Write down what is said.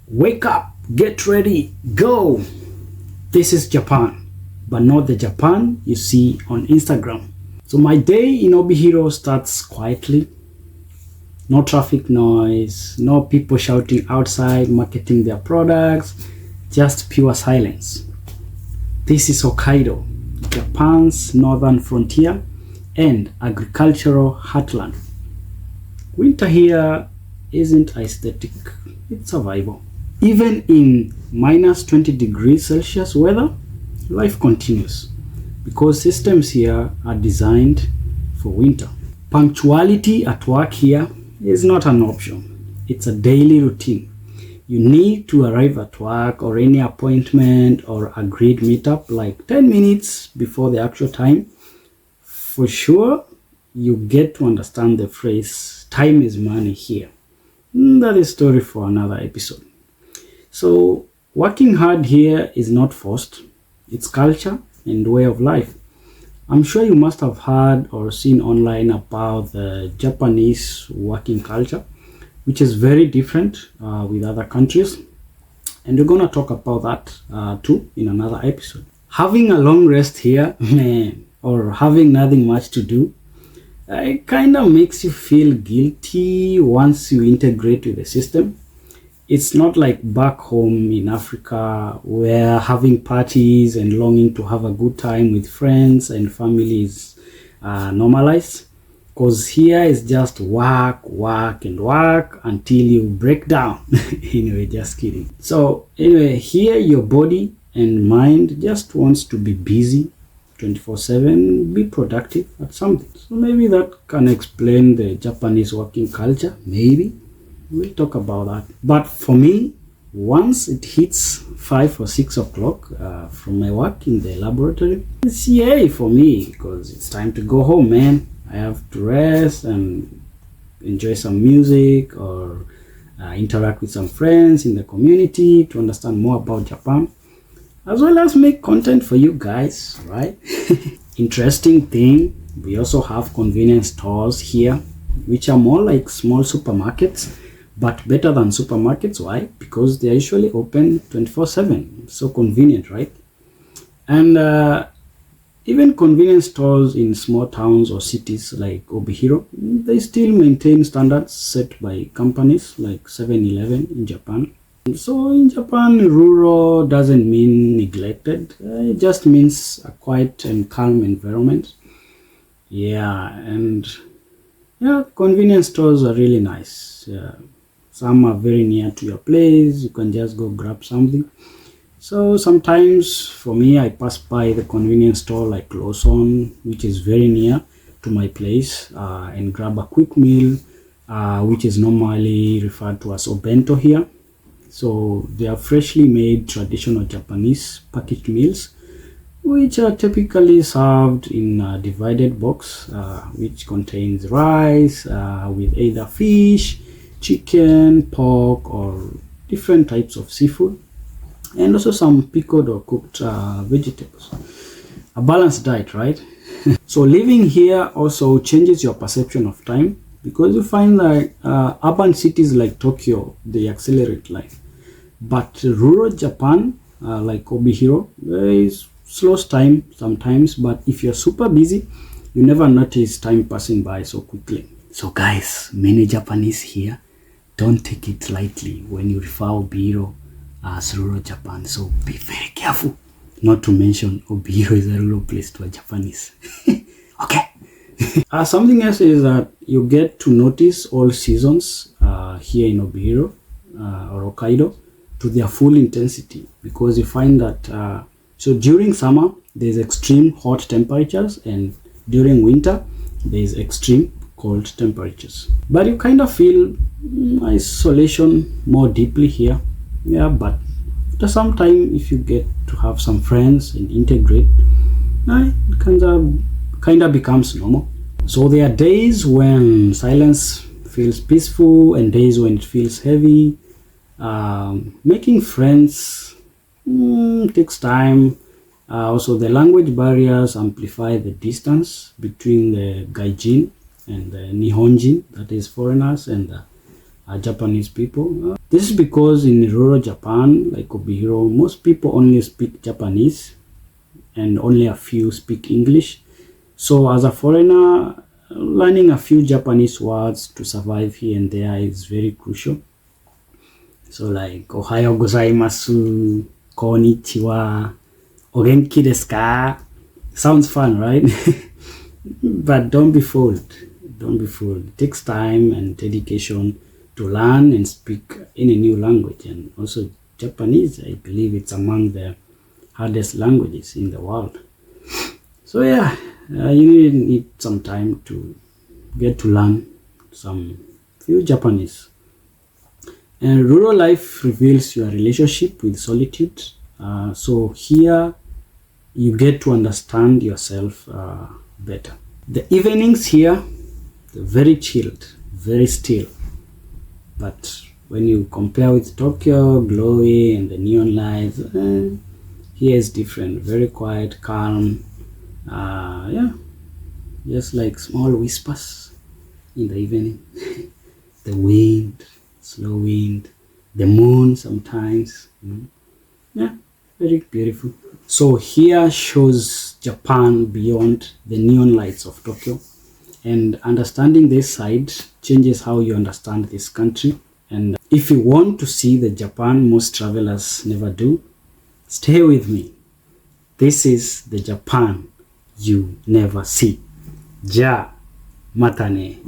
Wake up, get ready, go! This is Japan, but not the Japan you see on Instagram. So my day in Obihiro starts quietly. No traffic noise, no people shouting outside marketing their products, just pure silence. This is Hokkaido, Japan's northern frontier and agricultural heartland. Winter here isn't aesthetic, it's survival. Even in minus 20 degrees Celsius weather, life continues because systems here are designed for winter. Punctuality at work here is not an option, it's a daily routine. You need to arrive at work or any appointment or agreed meetup like 10 minutes before the actual time. For sure, you get to understand the phrase, time is money here. That is story for another episode. So, working hard here is not forced. It's culture and way of life. I'm sure you must have heard or seen online about the Japanese working culture, which is very different with other countries. And we're going to talk about that too in another episode. Having a long rest here, man, or having nothing much to do, it kind of makes you feel guilty once you integrate with the system. It's not like back home in Africa where having parties and longing to have a good time with friends and family is normalized. Because here is just work, work, and work until you break down. Anyway, just kidding. So anyway, here your body and mind just wants to be busy 24/7, be productive at something. So maybe that can explain the Japanese working culture, maybe. We'll talk about that. But for me, once it hits 5 or 6 o'clock from my work in the laboratory, it's yay for me because it's time to go home, man. I have to rest and enjoy some music or interact with some friends in the community to understand more about Japan, as well as make content for you guys, right? Interesting thing, we also have convenience stores here, which are more like small supermarkets, but better than supermarkets. Why? Because they are usually open 24/7. So convenient, right? And even convenience stores in small towns or cities like Obihiro, they still maintain standards set by companies like 7-Eleven in Japan. So in Japan, rural doesn't mean neglected. It just means a quiet and calm environment. Yeah, and yeah, convenience stores are really nice. Yeah. Some are very near to your place. You can just go grab something. So sometimes for me, I pass by the convenience store like Lawson, which is very near to my place, and grab a quick meal, which is normally referred to as obento here. So they are freshly made traditional Japanese packaged meals, which are typically served in a divided box, which contains rice with either fish, chicken, pork, or different types of seafood, and also some pickled or cooked vegetables. A balanced diet, right? So living here also changes your perception of time because you find that urban cities like Tokyo, they accelerate life. But rural Japan, like Obihiro, is slows time sometimes, but if you're super busy, you never notice time passing by so quickly. So guys, many Japanese here don't take it lightly when you refer Obihiro as rural Japan, so be very careful. Not to mention Obihiro is a rural place to a Japanese. Okay. Something else is that you get to notice all seasons here in Obihiro or Hokkaido to their full intensity, because you find that so during summer there's extreme hot temperatures and during winter there's extreme cold temperatures. But you kind of feel isolation more deeply here. Yeah, but after some time, if you get to have some friends and integrate, it kind of becomes normal. So there are days when silence feels peaceful and days when it feels heavy. Making friends takes time. Also, the language barriers amplify the distance between the gaijin and the nihonjin, that is foreigners, and the Japanese people. This is because in rural Japan, like Obihiro, most people only speak Japanese and only a few speak English. So as a foreigner, learning a few Japanese words to survive here and there is very crucial. So like Ohayo gozaimasu, konnichiwa, ogenki desu ka? Sounds fun, right? But don't be fooled. Don't be fooled. It takes time and dedication to learn and speak in a new language. And also Japanese, I believe it's among the hardest languages in the world. So yeah, you need some time to get to learn some few Japanese. And rural life reveals your relationship with solitude. So here you get to understand yourself better. The evenings here, they're very chilled, very still. But when you compare with Tokyo, glowy and the neon lights, here is different, very quiet, calm. Yeah, just like small whispers in the evening. The wind, slow wind, the moon sometimes. Yeah, very beautiful. So here shows Japan beyond the neon lights of Tokyo. And understanding this side changes how you understand this country. And if you want to see the Japan most travelers never do, stay with me. This is the Japan you never see. Ja, matane.